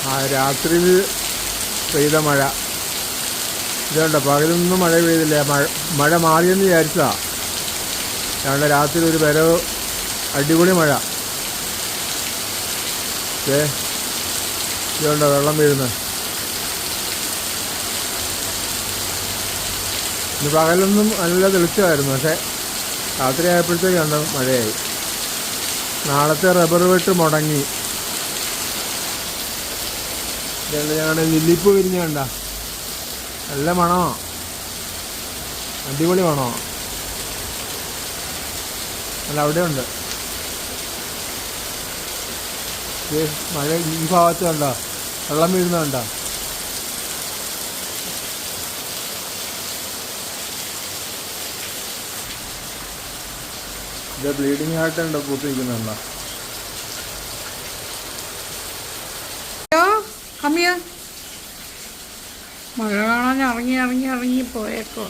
ആ രാത്രിയിൽ പെയ്ത മഴ ഇതുണ്ട്. പകലൊന്നും മഴ പെയ്തില്ല. മഴ മാറിയെന്ന് വിചാരിച്ചതാ. ഞങ്ങളുടെ രാത്രി ഒരു വരവ് അടിപൊളി മഴ. ഇതുണ്ടോ വെള്ളം വീഴുന്നത്. ഇന്ന് പകലൊന്നും നല്ല തെളിച്ചമായിരുന്നു, പക്ഷേ രാത്രി ആയപ്പോഴത്തേക്കാണ് മഴയായി. നാളത്തെ റബ്ബർ വെട്ട് മുടങ്ങി. ഇതുണ്ട് ഞങ്ങളുടെ ലില്ലിപ്പൂ വിരിഞ്ഞ കണ്ട. നല്ല മണമോ, അടിപൊളി മണമോ. അല്ല അവിടെ ഉണ്ട്. മഴ ഈ ഭാഗത്ത് കണ്ടോ വെള്ളം വീഴുന്നുണ്ടോ. ഇത് ബ്ലീഡിങ് ആയിട്ടുണ്ടോ പൂത്ത് നിൽക്കുന്നുണ്ടോ. മഴ കാണാൻ ഇറങ്ങി പോയേക്കോ.